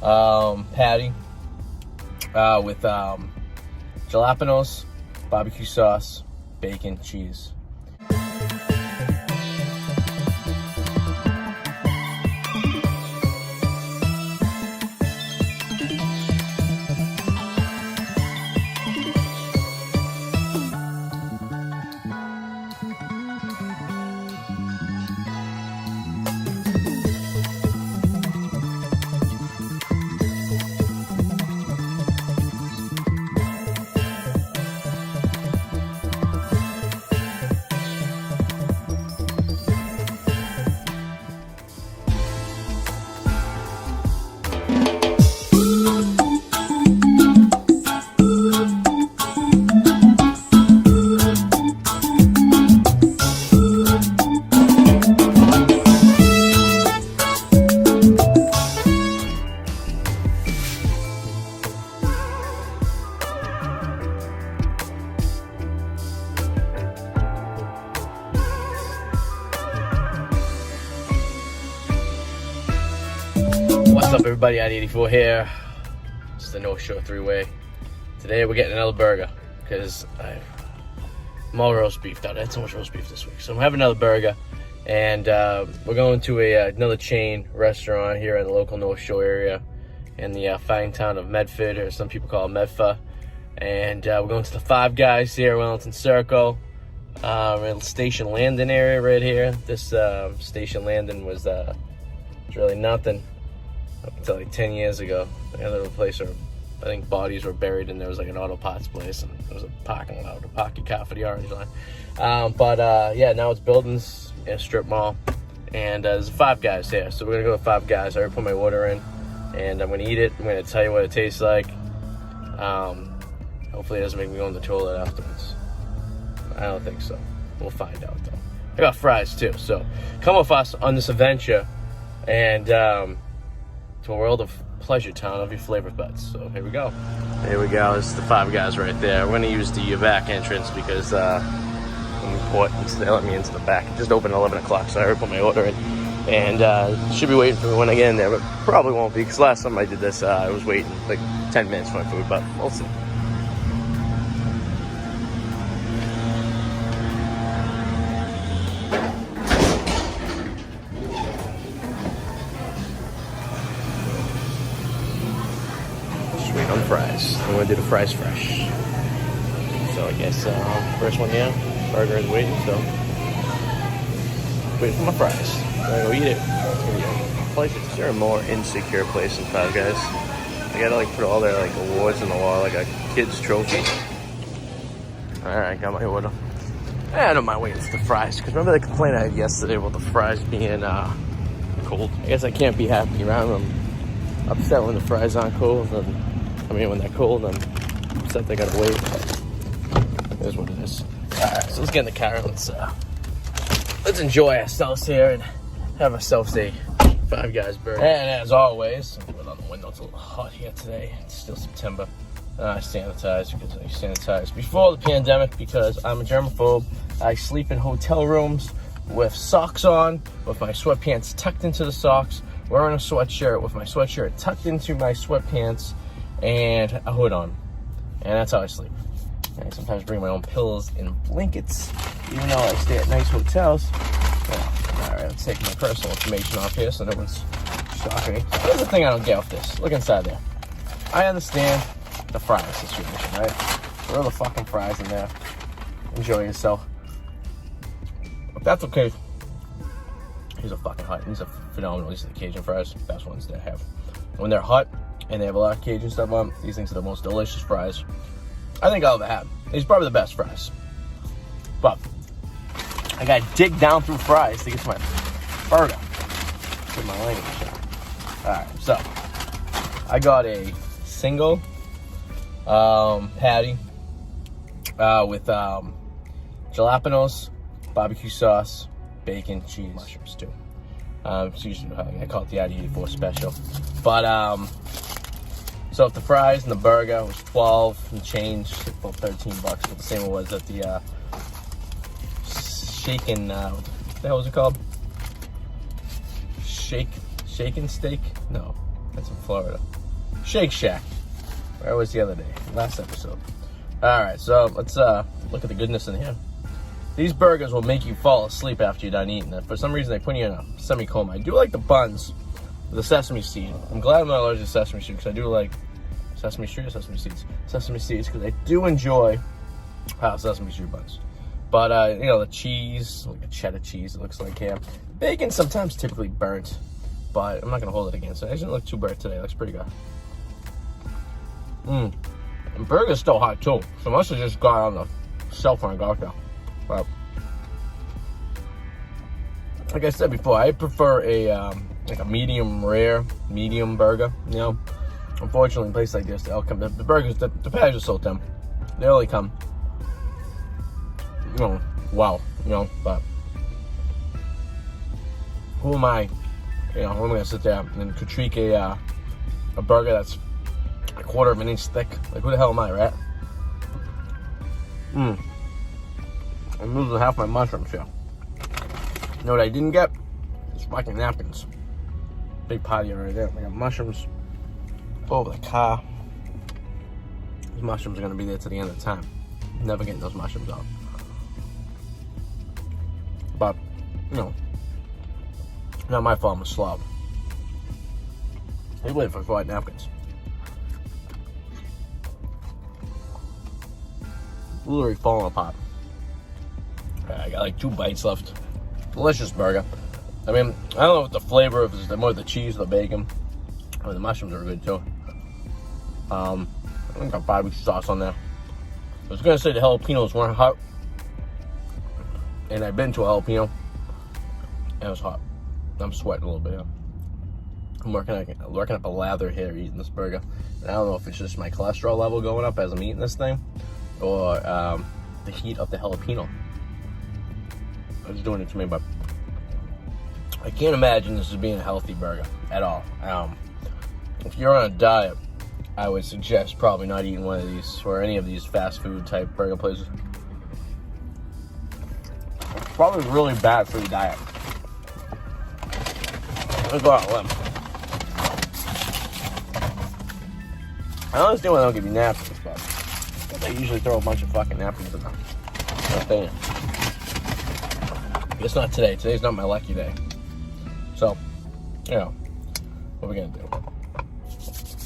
patty with jalapenos, barbecue sauce, bacon, cheese. What's up, everybody? Arty 84 here. It's the No Show 3-way. Today we're getting another burger because I'm all roast beefed out. I had so much roast beef this week, so I'm having another burger, and we're going to another chain restaurant here in the local North Shore area in the fine town of Medford, or some people call it Medfa. And we're going to the Five Guys here, Wellington Circle, in Station Landing area right here. This Station Landing was really nothing up until like 10 years ago. The other place where I think bodies were buried, and there was like an auto parts place, and there was a parking lot, a parking car for the Orange Line. Yeah, now it's buildings in a strip mall, and there's Five Guys here, so we're gonna go to Five Guys. I already put my order in, and I'm gonna eat it. I'm gonna tell you what it tastes like. Hopefully it doesn't make me go in the toilet afterwards. I don't think so. We'll find out though. I got fries too, so come with us on this adventure, and to a world of pleasure town of your flavor buds. So here we go. Here we go. This is the Five Guys right there. We're gonna use the back entrance because they let me into the back. It just opened at 11 o'clock, so I already put my order in, and should be waiting for me when I get in there, but probably won't be, because last time I did this I was waiting like 10 minutes for my food, but we'll see. On fries. I'm gonna do the fries fresh. So I guess first one here, burger is waiting, so waiting for my fries. I'm gonna go eat it. Is there a more insecure place than Five Guys? They gotta like put all their like awards on the wall, like a kid's trophy. Alright, got my order. I don't mind waiting for the fries, because remember the complaint I had yesterday about the fries being cold? I guess I can't be happy around them. Upset when the fries aren't cold, and when they're cold, I'm upset they gotta wait. Here's what it is. Alright, so let's get in the car and let's enjoy ourselves here and have ourselves a Five Guys burger. And as always, I'll put on the window. It's a little hot here today. It's still September. I sanitize because I sanitized before the pandemic because I'm a germaphobe. I sleep in hotel rooms with socks on, with my sweatpants tucked into the socks, wearing a sweatshirt with my sweatshirt tucked into my sweatpants, and a hood on, and that's how I sleep. And I sometimes bring my own pillows and blankets, even though I stay at nice hotels. Well, all right, let's take my personal information off here so no one's stalking me. Here's the thing I don't get with this. Look inside there. I understand the fries situation, right? Throw the fucking fries in there. Enjoy yourself. But that's okay. These are fucking hot. These are phenomenal. These are the Cajun fries. Best ones they have. When they're hot, and they have a lot of Cajun stuff on them, these things are the most delicious fries I think I'll ever have. These are probably the best fries. But I gotta dig down through fries to get to my burger. Get my language out. Alright, so I got a single patty with jalapenos, barbecue sauce, bacon, cheese, mushrooms too. It's usually I call it the Arty 84 special. But so if the fries and the burger was 12 and change, about 13 bucks, but the same it was at the shaken, what the hell was it called? Shaken steak? No. That's in Florida. Shake Shack. Where was the other day? Last episode. Alright, so let's look at the goodness in here. These burgers will make you fall asleep after you're done eating it. For some reason, they put you in a semi-coma. I do like the buns with the sesame seed. I'm glad I'm not allergic to sesame seed because I do like sesame street or sesame seeds? Sesame seeds, because I do enjoy sesame street buns. But, you know, the cheese, like a cheddar cheese, it looks like here. Bacon sometimes typically burnt, but I'm not going to hold it against it. It doesn't look too burnt today. It looks pretty good. And burger's still hot, too. So I must have just got on the cell phone and got there. But, like I said before, I prefer a, like a medium burger, you know. Unfortunately, in a place like this, they'll come, the burgers, the patties are so thin. They only come, you know, wow, you know, but who am I, you know, who am I gonna sit there and critique a burger that's a quarter of an inch thick? Like, who the hell am I, right? I'm losing half my mushrooms here. You know what I didn't get? It's fucking napkins. Big party right there. I got mushrooms over the car. These mushrooms are gonna be there to the end of the time. Never getting those mushrooms out. But, you know, not my fault, I'm a slob. They wait for 5 napkins. Literally falling apart. I got like 2 bites left. Delicious burger. I mean, I don't know what the flavor of is, more the cheese, the bacon. I mean, the mushrooms are good too. I think got barbecue sauce on there. I was gonna say the jalapenos weren't hot, and I've been to a jalapeno, and it was hot. I'm sweating a little bit. I'm working up a lather here eating this burger, and I don't know if it's just my cholesterol level going up as I'm eating this thing, or the heat of the jalapeno. It's doing it to me, but I can't imagine this as being a healthy burger at all. If you're on a diet, I would suggest probably not eating one of these or any of these fast food type burger places. It's probably really bad for your diet. Let's go out on a limb. I don't understand why they don't give you napkins, but they usually throw a bunch of fucking napkins in them. It's not today. Today's not my lucky day. So, you know, what are we gonna do?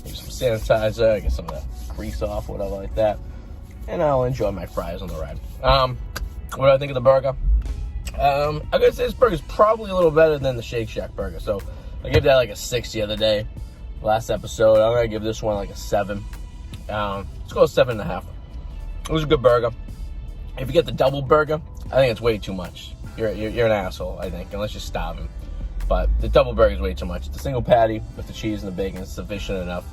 Use some sanitizer, get some of that grease off, whatever like that, and I'll enjoy my fries on the ride. What do I think of the burger? I gotta say this burger's probably a little better than the Shake Shack burger. So I gave that like a 6 the other day, last episode. I'm gonna give this one like a 7. Let's go 7.5. It was a good burger. If you get the double burger, I think it's way too much. You're an asshole, I think, unless you're starving. But the double burger is way too much. The single patty with the cheese and the bacon is sufficient enough.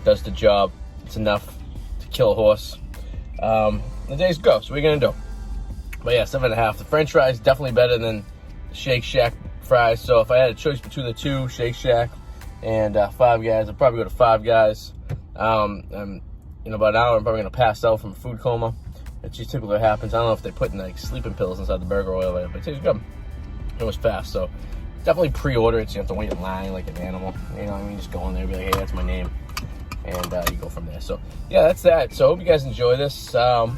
Does the job. It's enough to kill a horse. The day's go. So what are you gonna do? But yeah, 7.5. The French fries definitely better than the Shake Shack fries. So if I had a choice between the two, Shake Shack and Five Guys, I'd probably go to Five Guys. And in about an hour, I'm probably gonna pass out from a food coma. It just typically happens. I don't know if they're putting like sleeping pills inside the burger oil, but it tastes good. It was fast, so definitely pre-order it. So you have to wait in line like an animal. You know what I mean? Just go in there and be like, hey, that's my name. And you go from there. So yeah, that's that. So I hope you guys enjoy this. I'll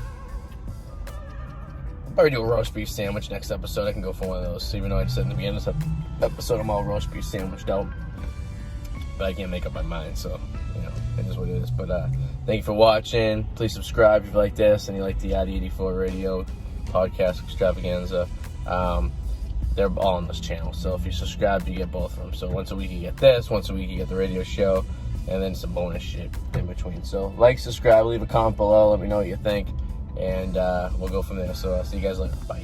probably do a roast beef sandwich next episode. I can go for one of those. Even though I said in the beginning of this episode I'm all roast beef sandwiched out. But I can't make up my mind, so you know, it is what it is. But thank you for watching. Please subscribe if you like this and you like the Arty 84 radio podcast extravaganza. They're all on this channel, so if you subscribe, you get both of them. So once a week you get this, once a week you get the radio show, and then some bonus shit in between. So like, subscribe, leave a comment below, let me know what you think, and we'll go from there. So I'll see you guys later. Bye.